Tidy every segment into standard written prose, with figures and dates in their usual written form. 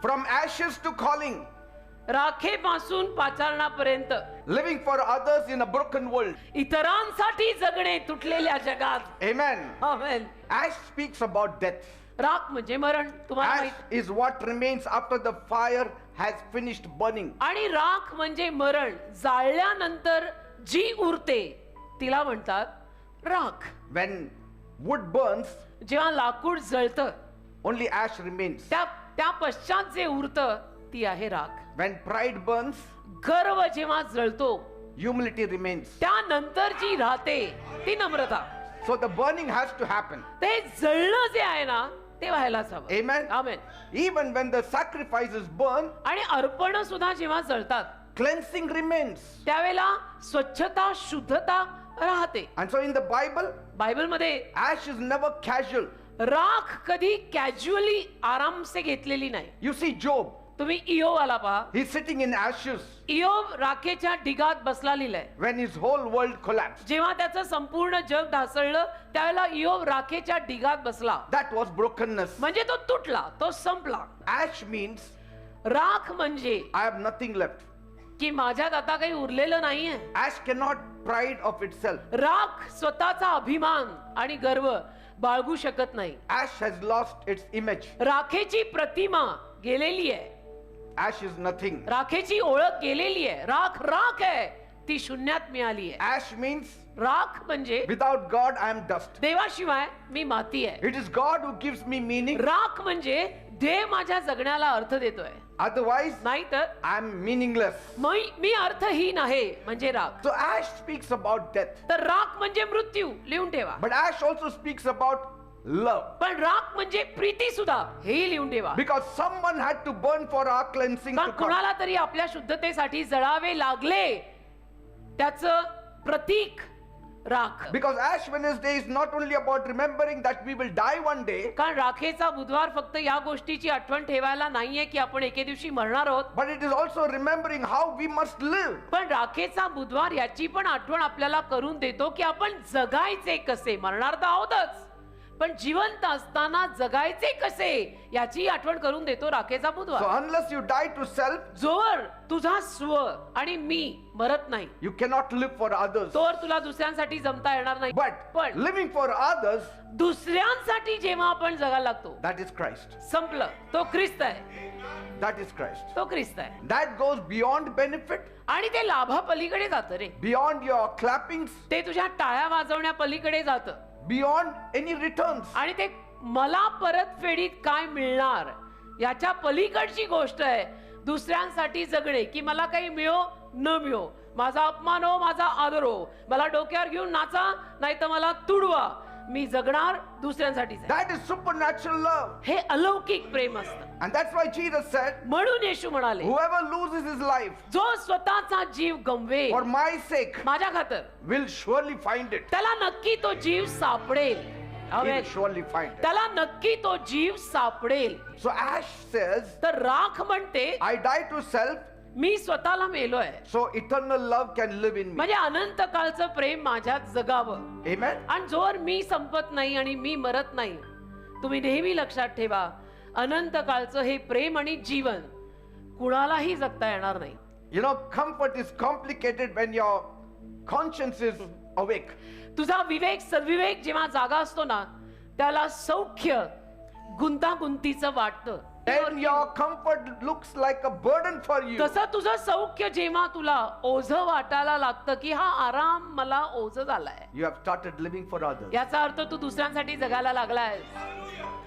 From ashes to calling. राखेपासून पाचारणापर्यंत. Living for others in a broken world. इतरांसाठी जगणे तुटलेल्या जगात. Amen. Amen. Ash speaks about death. राख म्हणजे मरण. तुम्हाला Ash माहित. is what remains after the fire has finished burning. आणि राख म्हणजे मरण. जाळल्यानंतर जी उरते तिला म्हणतात राख. When wood burns, जेव्हा लाकूड जळतं only ash remains. त्या पश्चात जे उरतं ती आहे राख. When pride burns, गर्व जेव्हा जळतो humility remains. त्यानंतर जी राहते ती नम्रता. So the burning has to happen. ते जळणं जे आहे ना ते व्हायलाच हवं. Amen. Amen. Even when the sacrifices burn, आणि अर्पण सुद्धा जेव्हा जळतात cleansing remains. त्यावेळेला स्वच्छता शुद्धता राहते. And so in the Bible, Bible मध्ये ash is never casual. राख कधी कॅज्युअली आराम से घेतलेली नाही. You see Job, तुम्ही इयोबाला पहा. he's sitting in ashes इयोब राखेच्या ढिगात बसला लिहिलंय. when his whole world collapsed. जेव्हा त्याचं संपूर्ण जग ढासळलं त्यावेळेला इयोब राखेच्या ढिगात बसला. That was brokenness. म्हणजे तो तुटला, तो संपला. Ash means राख म्हणजे I have nothing left. की माझ्यात आता काही उरलेलं नाहीये. Ash cannot pride of itself. राख स्वतःचा अभिमान आणि गर्व बाळगू शकत नाही. Ash has lost its image. राखेची प्रतिमा गेलेली आहे. Ash is nothing. राखेची ओळख गेलेली आहे. राख राख आहे, ती शून्यात मिळाली आहे. Ash means राख म्हणजे without God I am dust. देवाशिवाय मी माती आहे. It is God who gives me meaning. राख म्हणजे देव माझ्या जगण्याला अर्थ देतोय. Otherwise नाहीतर I am meaningless. मी अर्थहीन आहे म्हणजे राख. So ash speaks about death. तर राख म्हणजे मृत्यू लिहून ठेवा. But ash also speaks about love. पण राख म्हणजे प्रीती सुद्धा हेही लिहून ठेवा. Because someone had to burn for our cleansing कारण to come. कुणाला तरी आपल्या शुद्धतेसाठी जळावे लागले. त्याचं प्रतीक राख. Because Ash Wednesday is not only about remembering that we will die one day, कारण राखेचा बुधवार फक्त या गोष्टीची आठवण ठेवायला नाहीये की आपण एके दिवशी मरणार आहोत. but it is also remembering how we must live. पण राखेचा बुधवार याची पण आठवण आपल्याला करून देतो की आपण जगायचे कसे. मरणार तर आहोतच पण जिवंत असताना जगायचे कसे याची आठवण करून देतो राखेचा So बुधवार. unless you die to self, जोवर तुझा स्व आणि मी मरत नाही you cannot live for others. तोवर तुला दुसऱ्यांसाठी जमता येणार नाही. But पण living for others, दुसऱ्यांसाठी जेव्हा आपण जगायला लागतो that is Christ. संपलं. तो ख्रिस्त आहे. That is Christ. तो ख्रिस्त आहे. That goes beyond benefit, आणि ते लाभा पलीकडे जातं रे. beyond your clappings, ते तुझ्या टाळ्या वाजवण्या पलीकडे जातं. beyond any returns. आणि ते मला परतफेडीत काय मिळणार याच्या पलीकडची गोष्ट आहे. दुसऱ्यांसाठी जगणे की मला काही मिळो न मिळो, माझा अपमान हो माझा आदर हो, मला डोक्यावर घेऊन नाचा नाही तर मला तुडवा, मी जगणार दुसऱ्यांसाठी. That is supernatural love. हे अलौकिक प्रेम असतं. And that's why Jesus said, म्हणून येशू म्हणाले whoever loses his life जो स्वतःचा जीव गमवे for my sake माझ्या खातर will surely find it. त्याला नक्की तो जीव सापडेल. He amen. will surely find it. त्याला नक्की तो जीव सापडेल. So Ash says, तर राख म्हणते I die to self, मी स्वतःला मेलोय so eternal love can live in me. म्हणजे अनंत काळचं प्रेम माझ्यात जगावं. Amen. आणि जोवर मी संपत नाही आणि मी मरत नाही, तुम्ही नेहमी लक्षात ठेवा अनंत काळचं हे प्रेम आणि जीवन कुणालाही जगता येणार नाही. You know, comfort is complicated when your conscience is awake. तुझा विवेक सद्विवेक जेव्हा जागा असतो ना त्याला सौख्य गुंतागुंतीचं वाटतं. Then your comfort looks like a burden for you. तसं तुझं सौख्य जेव्हा तुला ओझं वाटायला लागतं की हा आराम मला ओझं झालाय, You have started living for others. याचा अर्थ तू दुसऱ्यांसाठी जगायला लागलाय.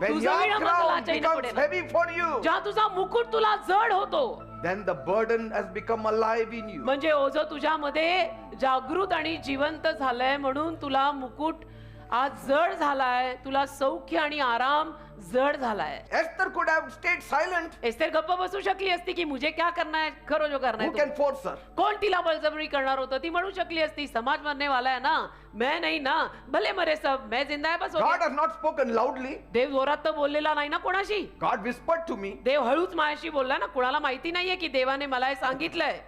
When तुझं your विणं crown मंगलाच्या becomes पुढे ना. heavy for you, जेव्हा तुझा मुकुट तुला जड होतो then the burden has become alive in you. म्हणजे ओझं तुझ्यामध्ये जागृत आणि जिवंत झालंय म्हणून तुला मुकुट आज जड झालाय, तुला सौख्य आणि आराम जड झालाय. Esther could have stayed silent. Esther गप्प बसू शकली असती की मुझे क्या करना है, करो जो करना Who है. can force her? कोण तिला बळजबरी करणार होतं. ती म्हणू शकली असती समाज मरने वाला है ना, मैं नहीं ना, भले मरे सब, मैं जिंदा है बस. हो God Gaya. has not spoken loudly. देव जोरात तर बोललेला नाही ना कोणाशी. God whispered to me. देव हळूच माझ्याशी बोलला ना. कुणाला माहिती नाहीये की देवाने मला हे सांगितलंय.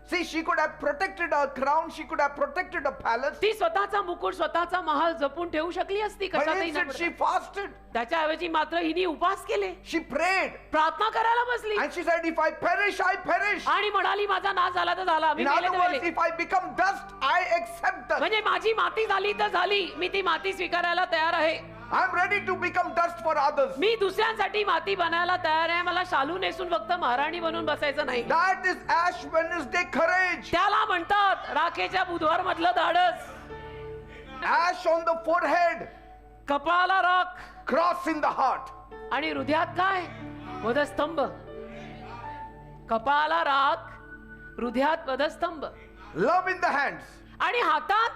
See, she could have protected her crown, she could have protected her palace, ती स्वतःचा मुकुट स्वतःचा महाल जपून ठेवू शकली असती but कशातही न instead she पडता. fasted, त्याच्याऐवजी मात्र हिने उपवास केले, she prayed, प्रार्थना करायला बसली and she said, if I perish, I perish. आणि म्हणाली माझा नाश झाला तर झाला, मी In मेले other तर words, मेले. if I become dust, I accept dust. म्हणजे माझी माती झाली तर झाली, मी ती माती स्वीकारायला तयार आहे. I'm ready to become dust for others. मी दुसऱ्यांसाठी माती बनायला तयार आहे. मला शालू नेसून फक्त महाराणी बनून बसायचं नाही. That is Ash Wednesday courage. त्याला म्हणतात राखेच्या बुधवार मधलं धाडस. Ash on the forehead, कपाळाला राख cross in the heart. आणि हृदयात काय? वधस्तंभ. कपाळाला राख, हृदयात वधस्तंभ Love in the hands. आणि हातात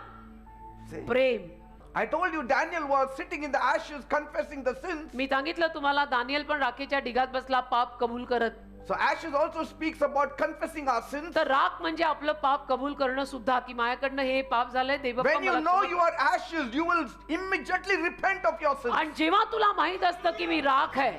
See, Prem. I told you Daniel was sitting in the ashes confessing the sins. मी सांगितलं तुम्हाला दानियल पण राखेच्या ढिगात बसला पाप कबूल करत. So ashes also speaks about confessing our sins. तर राख म्हणजे आपलं पाप कबूल करणं सुद्धा, की माझ्याकडनं हे पाप झालंय देवबाप्पा When you मला know क्षमा you are ashes, you will immediately repent of your sins. आणि जेव्हा तुला माहित असतं की मी राख आहे,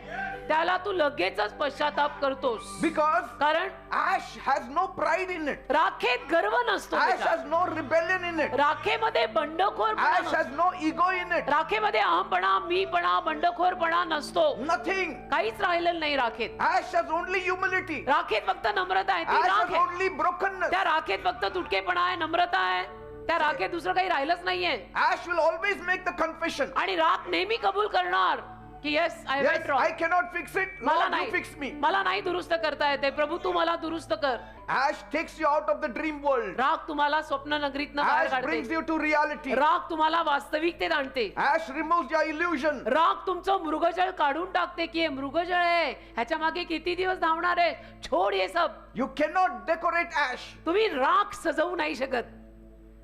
त्याला तू लगेचच पश्चाताप करतोस. Because कारण ash has no pride in it. राखेत गर्व नसतो Ash त्याच्यात. has no rebellion in it. राखेमध्ये बंडखोरपणा Ash नसतो. has no ego in it. राखेमध्ये अहमपणा, मीपणा, बंडखोरपणा नसतो. Nothing. काहीच राहिलेलं नाही राखेत. Ash has only humility. राखेत फक्त नम्रता आहे, ती Ash राख has आहे. only brokenness. त्या राखेत फक्त तुटकेपणा आहे, नम्रता आहे. त्या राखेत दुसरं काही राहिलंच नाहीये. Ash will always make the confession. आणि राख नेहमी कबूल करणार की yes I Yes, went wrong. I cannot fix it. मला Lord, you नाही fix me. मला नाही दुरुस्त करता येते, प्रभू तू मला दुरुस्त कर. Ash takes you out of the dream world. राख तुम्हाला स्वप्न नगरीतनं बाहेर Ash brings काढते. you to reality. राख तुम्हाला वास्तविकतेत आणते. Ash removes your illusion. राख तुमचं मृगजळ काढून टाकते की हे मृगजळ आहे, ह्याच्या मागे किती दिवस धावणार आहे, छोड हे सब. You cannot decorate ash. तुम्ही राख सजवू नाही शकत.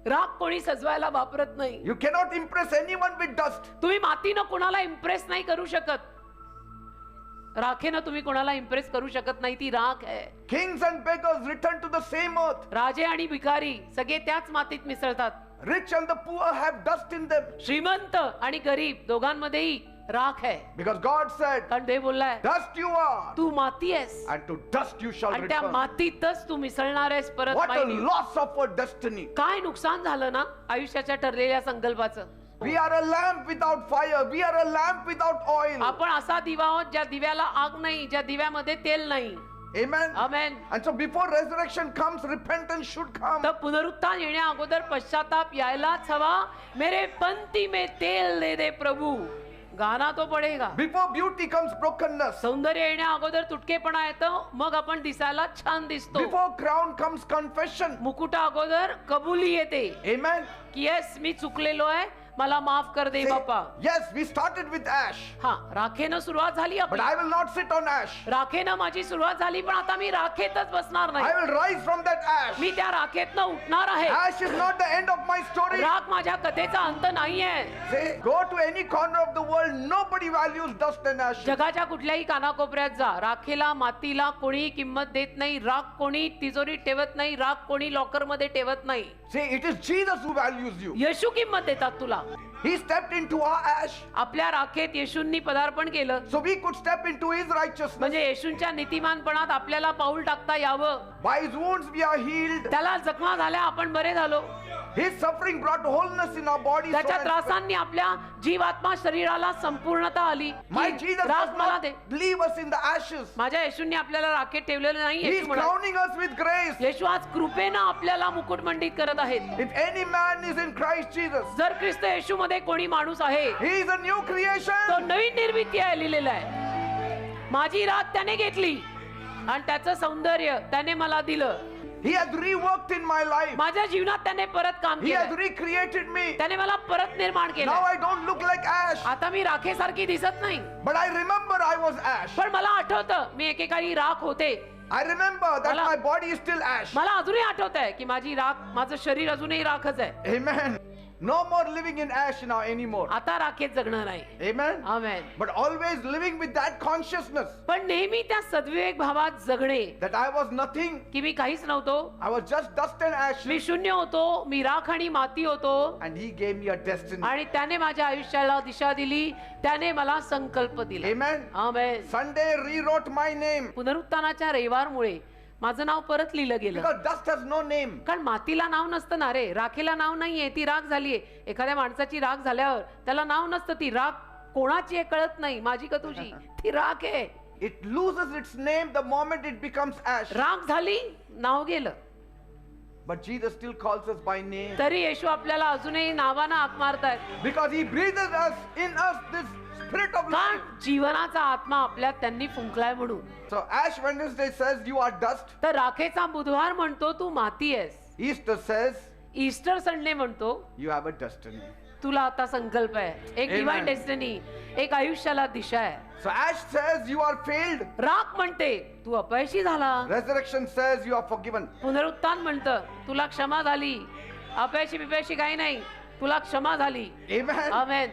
राख कोणी सजवायला वापरत नाही. You cannot impress anyone with dust. तुम्ही मातीनं कोणाला इम्प्रेस नाही करू शकत. राखेनं तुम्ही कोणाला इम्प्रेस करू शकत नाही, ती राख आहे. Kings and beggars return to the same earth. राजे आणि भिकारी सगळे त्याच मातीत मिसळतात. Rich and the poor have dust in them. श्रीमंत आणि गरीब दोघांमध्येही राख आहे. Because God said, कारण देव बोललाय dust you are, तू माती आहेस and to dust you shall आणि त्या return. मातीतच तू मिसळणार आहेस परत. What a मायेने. loss of our destiny. काय नुकसान झालं ना आयुष्याच्या ठरलेल्या संकल्पाचं. We are a lamp without fire. We are a lamp without oil. आपण असा दिवा आहोत ज्या दिव्याला आग नाही, ज्या दिव्यामध्ये तेल नाही. Amen. Amen. And so before resurrection comes, repentance should come. तर पुनरुत्थान येण्या अगोदर पश्चाताप यायलाच हवा. मेरे पंक्ति में तेल दे दे प्रभु, गाना तो पडेगा. Before beauty comes brokenness. सौंदर्य येण्या अगोदर तुटकेपणा येतं, मग आपण दिसायला छान दिसतो. Before crown comes confession. मुकुटा अगोदर कबुली येते Amen. की येस मी चुकलेलो आहे, मला माफ कर दे Say, Bappa. yes, we started with ash, हा राखेनं सुरुवात झाली but आपली. I will not sit on ash. राखेनं माझी सुरुवात झाली, पण आता मी राखेतच बसणार I नाही. will rise from that ash. मी त्या राखेतनं उठणार आहे. Ash is not the end of my story. राख माझ्या कथेचा अंत नाहीये. Say, go to any corner of the world, nobody values dust and ashes. जगाच्या कुठल्याही कानाकोपऱ्यात जा, राखेला मातीला कोणी किंमत देत नाही. राख कोणी तिजोरीत ठेवत नाही, राख कोणी लॉकर मध्ये ठेवत नाही. Say, it is Jesus who values you. येशू किंमत देतात तुला. He stepped into our ash आपल्या राखेत येशूंनी पदार्पण केलं, so we could step into his righteousness. म्हणजे येशूंच्या नीतिमानपणात आपल्याला पाऊल टाकता यावं. By his wounds we are healed. त्याला जखमा झाल्या, आपण बरे झालो. His suffering brought wholeness in our body. soul, त्याच्या and spirit. त्रासांनी आपल्या जीवात्मा शरीराला संपूर्णता आली. My की Jesus राख does मला दे. not leave us in the ashes. माझ्या येशूंनी आपल्याला राखेत ठेवलेलं नाही. He is येशू म्हणाले, crowning us with grace. येशू आज कृपेनं आपल्याला मुकुटमंडित करत आहेत. If any man is in Christ Jesus, जर ख्रिस्त येशू मध्ये कोणी माणूस आहे, he is a new तो creation. नवीन निर्मिती आहे लिहिलेलं आहे. माझी राख त्याने घेतली आणि त्याचं सौंदर्य त्याने मला दिलं. He has reworked in my life. माझ्या जीवनात त्याने परत काम He has केलं. recreated me. त्याने मला परत निर्माण Now केलं. I don't look like ash, आता मी राखेसारखी दिसत नाही, but I remember I was ash. पण मला आठवतं मी एकेकाळी राख होते. I remember that मला- my body is still ash. मला अजूनही आठवत आहे की माझी राख, माझं शरीर अजूनही राखच आहे. Amen. No more living in ash now anymore. आता राखेत जगणं नाही. Amen. Amen. But always living with that consciousness पण नेहमी त्या सद्विवेक भावात जगणे that I was nothing. की मी काहीच नव्हतो, I was just dust and ash. मी शून्य होतो, मी राख आणि माती होतो. And he gave me a destiny. आणि त्याने माझ्या आयुष्याला दिशा दिली, त्याने मला संकल्प दिला. Amen. Amen. Sunday rewrote my name. पुनरुत्थानाच्या रविवारमुळे माझं नाव परत लिहिलं गेलं. Because dust has no name. कारण मातीला नाव नसतं ना रे, राखेला नाव नाहीये, ती राख झालीये. एखाद्या माणसाची राख झाल्यावर त्याला नाव नसतं. ती राख कोणाची आहे कळत नाही, माझी का तुझी, ती राख आहे. It loses its name the moment it becomes ash. राख झाली, नाव गेलं. But Jesus still calls us by name. तरी येशू आपल्याला अजूनही नावानं हाक मारतायत. Because he breathes in us this spirit of कारण life. जीवनाचा आत्मा आपल्यात त्यांनी फुंकलाय म्हणून. So Ash Wednesday says you are dust. तर राखेचा बुधवार म्हणतो तू माती आहेस. Easter says ईस्टर संडे म्हणतो you have a destiny. तुला आता संकल्प आहे, एक Amen. डिवाइन डेस्टिनी, एक आयुष्याला दिशा आहे. So Ash says you are failed. राख म्हणते तू अपयशी झाला. Resurrection says you are forgiven. पुनरुत्थान म्हणतं तुला क्षमा झाली. अपयशी बिपयशी काही नाही, तुला क्षमा झाली. Amen. Amen.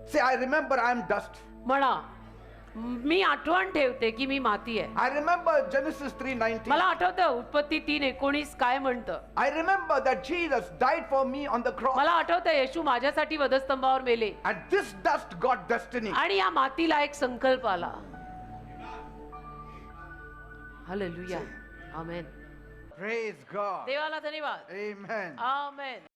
Say, I remember I am dust. म्हणा मी आठवण ठेवते की मी माती आहे. I remember Genesis 3:19. मला आठवतं उत्पत्ती 3:19 काय म्हणतं. I remember that Jesus died for me on the cross. मला आठवतं येशू माझ्यासाठी वधस्तंभावर मेले And this dust got destiny. आणि या मातीला एक संकल्प आला. हालेलुया. आमेन. Praise God. देवाला धन्यवाद. Amen. आमेन.